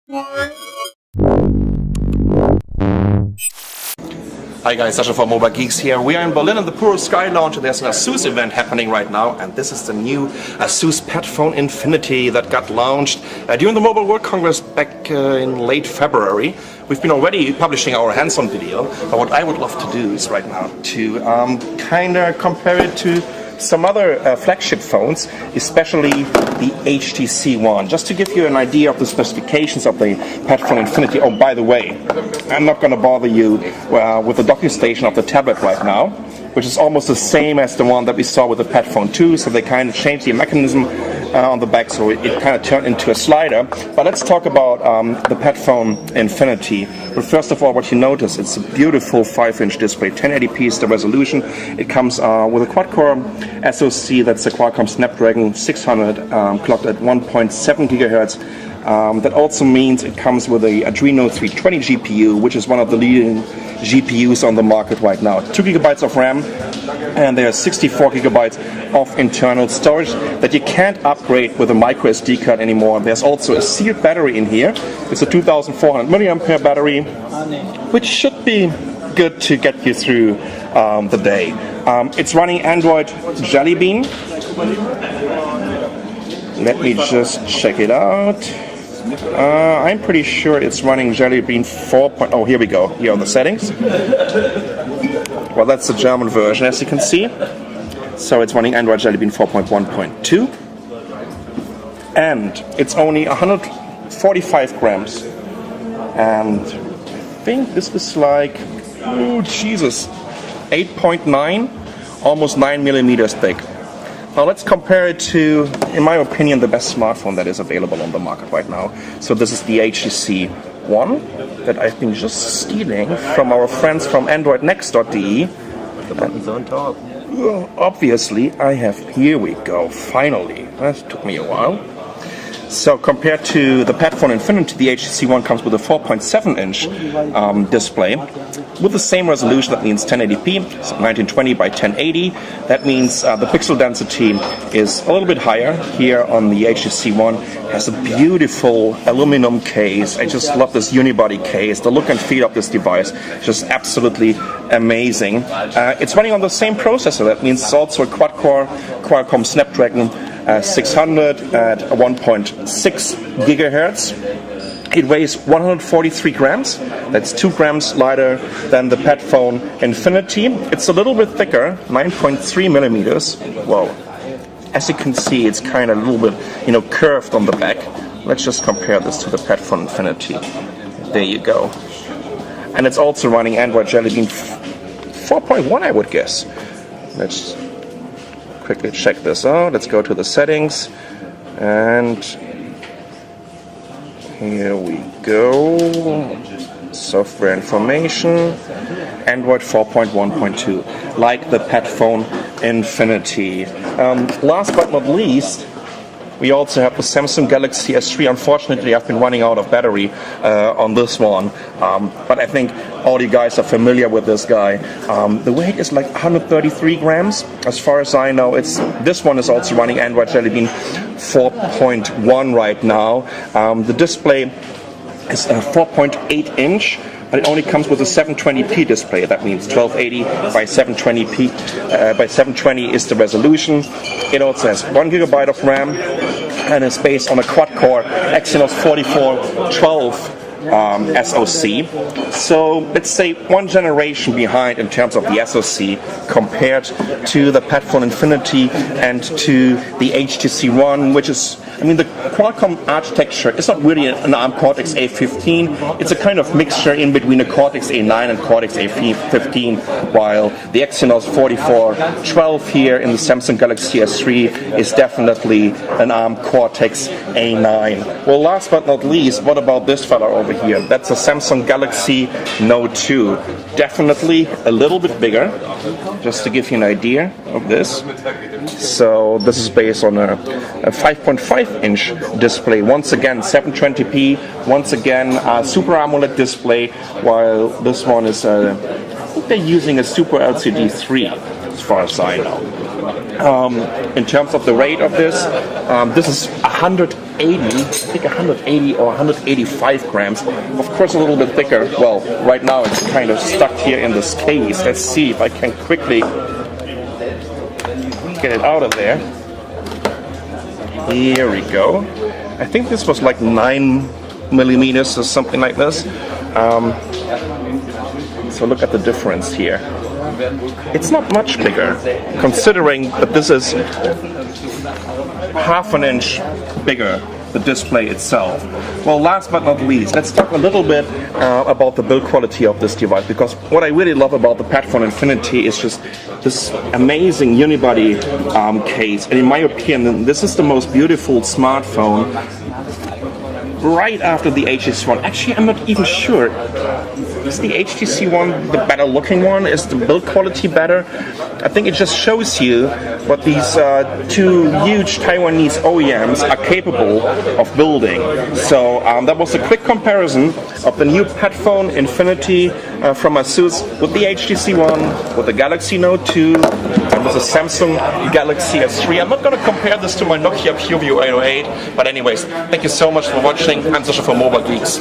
Hi guys, Sasha from Mobile Geeks here. We are in Berlin in the Puro Sky Lounge and there's an ASUS event happening right now, and this is the new ASUS Padfone Infinity that got launched during the Mobile World Congress back in late February. We've been already publishing our hands-on video, but what I would love to do is right now to kind of compare it to some other flagship phones, especially the HTC one, just to give you an idea of the specifications of the Padfone Infinity. Oh, by the way, I'm not going to bother you with the docking station of the tablet right now, which is almost the same as the one that we saw with the Padfone 2, so they kind of changed the mechanism on the back, so it kind of turned into a slider. But let's talk about the Padfone Infinity. But first of all, what you notice, it's a beautiful 5-inch display. 1080p is the resolution. It comes with a quad-core SoC, that's a Qualcomm Snapdragon 600, clocked at 1.7 gigahertz. That also means it comes with a Adreno 320 GPU, which is one of the leading GPUs on the market right now. 2 gigabytes of RAM, and there's 64 gigabytes of internal storage that you can't upgrade with a micro SD card anymore. There's also a sealed battery in here. It's a 2400 milliampere battery, which should be good to get you through the day. It's running Android Jelly Bean. Let me just check it out. I'm pretty sure it's running Jelly Bean 4. Oh, here we go. Here are the settings. Well, that's the German version, as you can see. So it's running Android Jelly Bean 4.1.2. And it's only 145 grams. And I think this is like, oh Jesus, 8.9, almost 9 millimeters thick. Now let's compare it to, in my opinion, the best smartphone that is available on the market right now. So this is the HTC One that I've been just stealing from our friends from AndroidNext.de. The button's on top. Well, obviously, I have, here we go, finally. That took me a while. So compared to the Padfone Infinity, the HTC One comes with a 4.7-inch display with the same resolution. That means 1080p, so 1920 by 1080. That means the pixel density is a little bit higher here on the HTC One. It has a beautiful aluminum case. I just love this unibody case. The look and feel of this device is just absolutely amazing. It's running on the same processor. That means it's also a quad-core Qualcomm Snapdragon 600 at 1.6 gigahertz. It weighs 143 grams. That's 2 grams lighter than the Padfone Infinity. It's a little bit thicker, 9.3 millimeters. Well, as you can see, it's kind of a little bit, curved on the back. Let's just compare this to the Padfone Infinity. There you go. And it's also running Android Jelly Bean 4.1, I would guess. Let's quickly check this out. Let's go to the settings, and here we go. Software information, Android 4.1.2, like the Padfone Infinity. Last but not least, we also have the Samsung Galaxy S3. Unfortunately, I've been running out of battery on this one, but I think all you guys are familiar with this guy. The weight is like 133 grams, as far as I know. This one is also running Android Jelly Bean 4.1 right now. The display is 4.8 inch. But it only comes with a 720p display. That means 1280 by 720p. By 720 is the resolution. It also has 1 gigabyte of RAM and is based on a quad-core Exynos 4412 SoC. So let's say one generation behind in terms of the SoC compared to the Padfone Infinity and to the HTC One, which is, the Qualcomm architecture is not really an ARM Cortex A15. It's a kind of mixture in between a Cortex A9 and Cortex A15, while the Exynos 4412 here in the Samsung Galaxy S3 is definitely an ARM Cortex A9. Well, last but not least, what about this fella over here? That's a Samsung Galaxy Note 2. Definitely a little bit bigger, just to give you an idea of this. So this is based on a 5.5-inch display. Once again, 720p. Once again, a Super AMOLED display, while this one is, I think they're using a Super LCD 3, as far as I know. In terms of the rate of this is 108 180, I think 180 or 185 grams. Of course, a little bit thicker. Well, right now it's kind of stuck here in this case. Let's see if I can quickly get it out of there. Here we go. I think this was like 9 millimeters or something like this. So look at the difference here. It's not much bigger, considering that this is half an inch bigger, the display itself. Well, last but not least, let's talk a little bit about the build quality of this device, because what I really love about the Padfone Infinity is just this amazing unibody case, and in my opinion, this is the most beautiful smartphone right after the HTC One. Actually, I'm not even sure. Is the HTC One the better looking one? Is the build quality better? I think it just shows you what these two huge Taiwanese OEMs are capable of building. So that was a quick comparison of the new Padfone Infinity from ASUS with the HTC One, with the Galaxy Note 2, and with the Samsung Galaxy S3. I'm not going to compare this to my Nokia PureView 808, but anyways, thank you so much for watching. I'm Sasha for Mobile Geeks.